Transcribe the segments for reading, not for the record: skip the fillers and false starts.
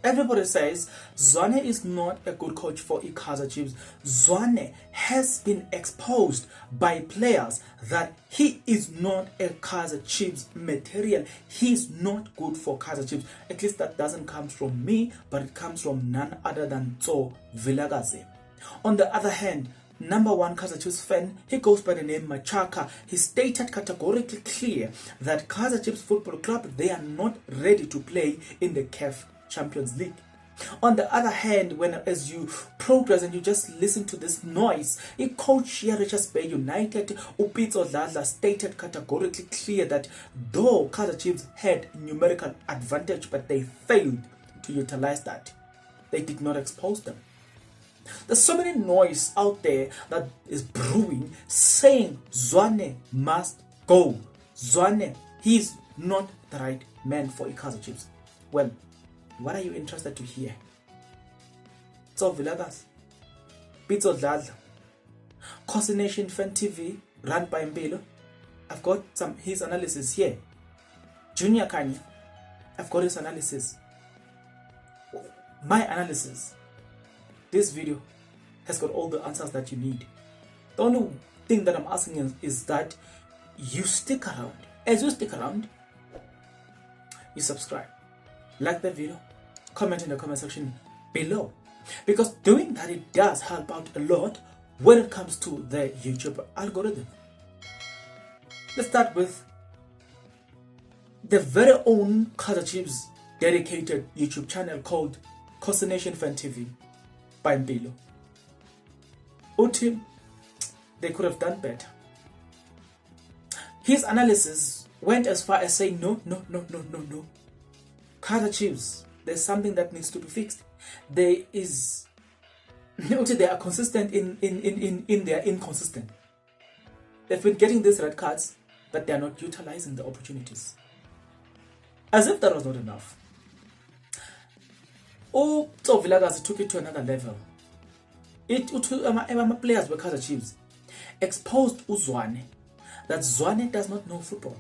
Everybody says Zwane is not a good coach for Kaizer Chiefs. Zwane has been exposed by players that he is not a Kaizer Chiefs material. He's not good for Kaizer Chiefs. At least that doesn't come from me, but it comes from none other than Zwane Vilakazi. On the other hand, number one Kaizer Chiefs fan, he goes by the name Machaka. He stated categorically clear that Kaizer Chiefs Football Club, they are not ready to play in the CAF Champions League. On the other hand, as you progress and you just listen to this noise, a coach here Richards Bay United, Upitso Dladla, stated categorically clear that though Kaizer Chiefs had numerical advantage, but they failed to utilize that. They did not expose them. There's so many noise out there that is brewing saying Zwane must go. Zwane, he's not the right man for Kaizer Chiefs. Well, what are you interested to hear? So Villagas, Pitso Dladla, Khosi Nation Fan TV, run by Mbilo. I've got his analysis here. Junior Khanye, I've got his analysis. My analysis. This video has got all the answers that you need. The only thing that I'm asking is that you stick around. As you stick around, you subscribe, like the video, comment in the comment section below, because doing that, it does help out a lot when it comes to the YouTube algorithm. Let's start with the very own Kaizer Chiefs dedicated YouTube channel called Khosi Nation Fan TV by Mbilo. Uti, they could have done better. His analysis went as far as saying no. Kaizer Chiefs, there's something that needs to be fixed. They are consistent in their inconsistent. They've been getting these red cards, but they are not utilizing the opportunities. As if that was not enough. Vilakazi took it to another level. Players were Kaizer Chiefs exposed Zwane that Zwane does not know football.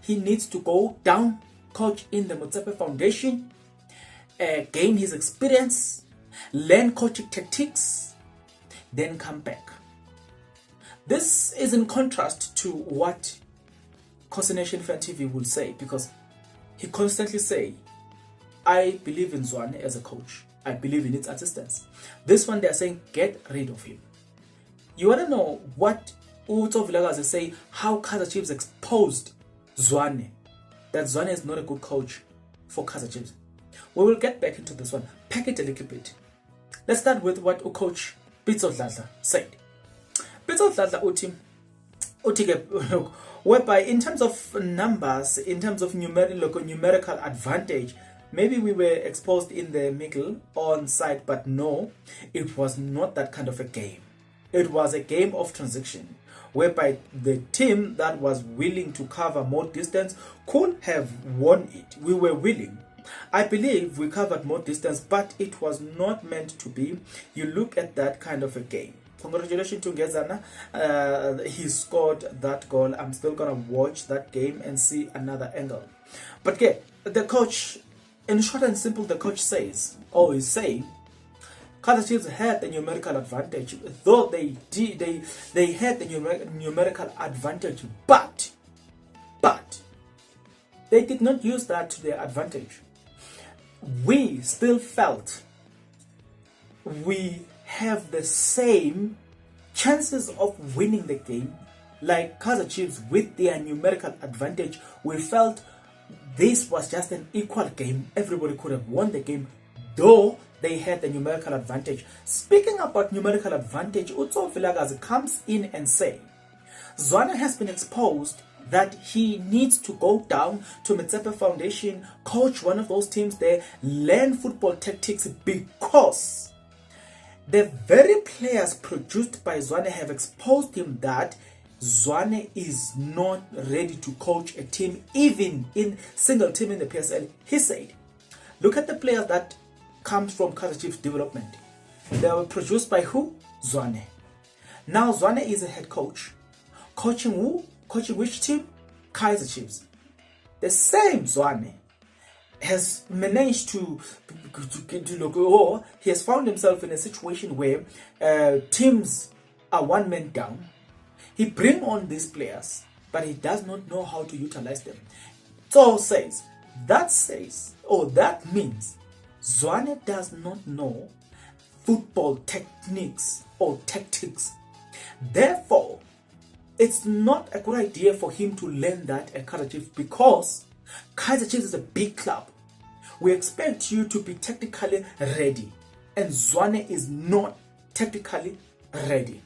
He needs to go down, coach in the Motsepe Foundation, gain his experience, learn coaching tactics, then come back. This is in contrast to what Khosi Nation Fan TV will say, because he constantly say, I believe in Zwane as a coach. I believe in its assistance. This one, they are saying, get rid of him. You want to know what Utso Vilakazi say, how Kaizer Chiefs exposed Zwane, that Zwane is not a good coach for Kaizer Chiefs. We will get back into this one, pack it a little bit. Let's start with what coach Pitso Dladla said. Pitso Dladla uti whereby in terms of numbers, in terms of numerical advantage, maybe we were exposed in the middle on side, but no, it was not that kind of a game. It was a game of transition, whereby the team that was willing to cover more distance could have won it. We were willing. I believe we covered more distance, but it was not meant to be. You look at that kind of a game. Congratulations to Ngezana. He scored that goal. I'm still going to watch that game and see another angle. But okay, the coach, in short and simple, the coach says, or is saying, Kaizer Chiefs had the numerical advantage, though they had the numerical advantage, but they did not use that to their advantage. We still felt we have the same chances of winning the game like Kaizer Chiefs with their numerical advantage. We felt this was just an equal game. Everybody could have won the game, though they had the numerical advantage. Speaking about numerical advantage, Utso Vilakazi comes in and say, Zwane has been exposed that he needs to go down to Motsepe Foundation, coach one of those teams there, learn football tactics, because the very players produced by Zwane have exposed him that Zwane is not ready to coach a team, even in single team in the PSL. He said, look at the players that come from Kaizer Chiefs development. They were produced by who? Zwane. Now Zwane is a head coach. Coaching who? Coaching which team? Kaizer Chiefs. The same Zwane has managed to look, or he has found himself in a situation where teams are one man down. He bring on these players, but he does not know how to utilize them. So that means Zwane does not know football techniques or tactics. Therefore, it's not a good idea for him to learn that at Kaizer Chiefs, because Kaizer Chiefs is a big club. We expect you to be technically ready, and Zwane is not technically ready.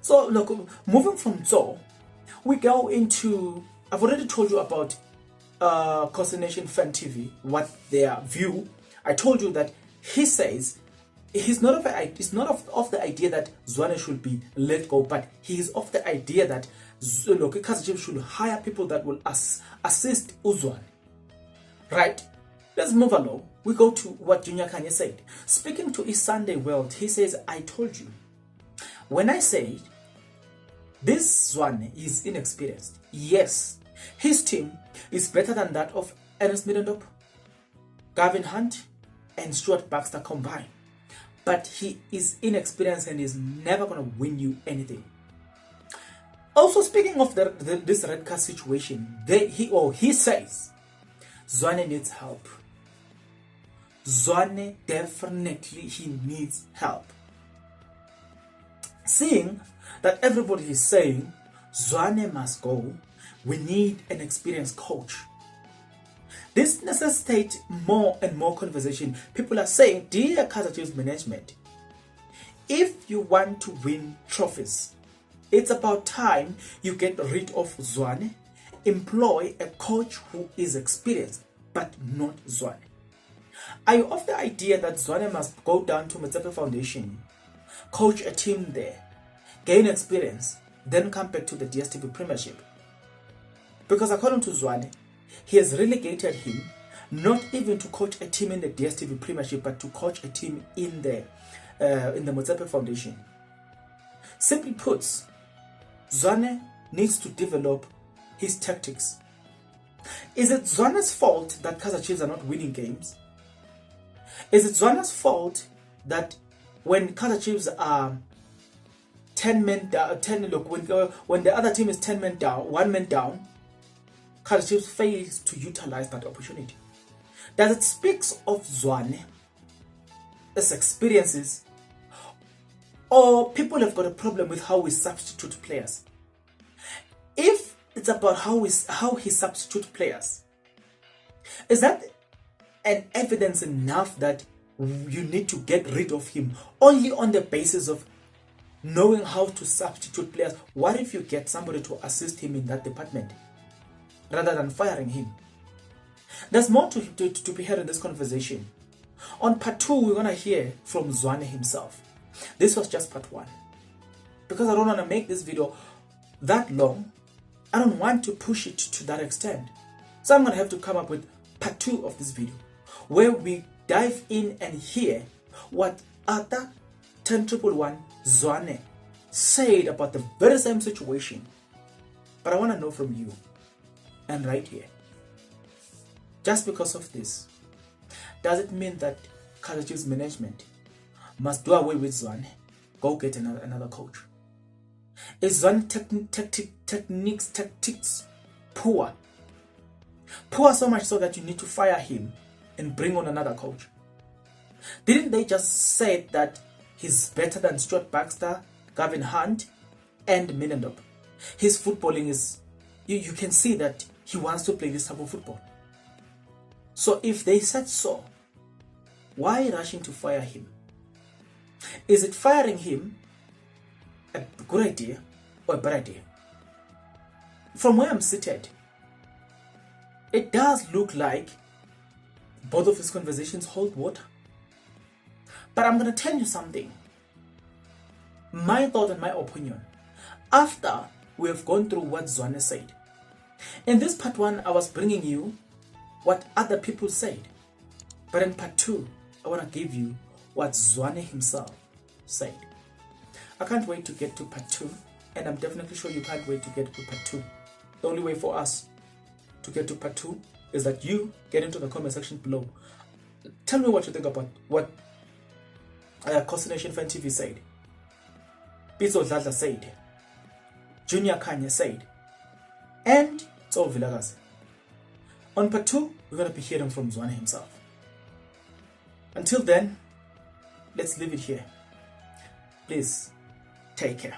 So look, moving from Zo, we go into, I've already told you about Constellation Fan TV, what their view. I told you that he says he's not of the idea that Zwane should be let go, but he is of the idea that Kaizer Chiefs should hire people that will assist Zwane. Right? Let's move along. We go to what Junior Khanye said. Speaking to his Sunday World, he says, I told you. When I say this Zwane is inexperienced, yes, his team is better than that of Ernest Middendorp, Gavin Hunt, and Stuart Baxter combined. But he is inexperienced and is never going to win you anything. Also, speaking of this red card situation, he says Zwane needs help. Zwane definitely he needs help. Seeing that everybody is saying Zwane must go, we need an experienced coach. This necessitates more and more conversation. People are saying, dear Kaizer Chiefs management, if you want to win trophies, it's about time you get rid of Zwane, employ a coach who is experienced, but not Zwane. Are you of the idea that Zwane must go down to Motsepe Foundation, coach a team there, gain experience, then come back to the DStv Premiership? Because according to Zwane, he has relegated him not even to coach a team in the DStv Premiership, but to coach a team in the Motsepe Foundation. Simply put, Zwane needs to develop his tactics. Is it Zwane's fault that Kaizer Chiefs are not winning games? Is it Zwane's fault that when Kaizer Chiefs are 10 men down, when the other team is 10 men down, 1 man down, Kaizer Chiefs fails to utilize that opportunity? Does it speak of Zwane, his experiences, or people have got a problem with how we substitute players? If it's about how he substitute players, is that an evidence enough that you need to get rid of him only on the basis of knowing how to substitute players? What if you get somebody to assist him in that department rather than firing him? There's more to be heard in this conversation. On part 2, we're going to hear from Zwane himself. This was just part 1. Because I don't want to make this video that long, I don't want to push it to that extent. So I'm going to have to come up with part 2 of this video, where we dive in and hear what other 10111 Zwane said about the very same situation. But I want to know from you, and right here, just because of this, does it mean that Kaizer Chiefs management must do away with Zwane, go get another coach? Is Zwane tactics poor? Poor so much so that you need to fire him and bring on another coach? Didn't they just say that he's better than Stuart Baxter, Gavin Hunt, and Middendorp? His footballing is, you can see that he wants to play this type of football. So if they said so, why rushing to fire him? Is it firing him a good idea or a bad idea? From where I'm seated, it does look like both of his conversations hold water. But I'm going to tell you something. My thought and my opinion, after we have gone through what Zwane said. In this part 1, I was bringing you what other people said. But in part 2, I want to give you what Zwane himself said. I can't wait to get to part 2, and I'm definitely sure you can't wait to get to part 2. The only way for us to get to part 2 is that you get into the comment section below. Tell me what you think about what Nation Fan TV said, Pizzo Dladla said, Junior Khanye said, and Tso Vilakazi. On part 2, we're going to be hearing from Zwane himself. Until then, let's leave it here. Please, take care.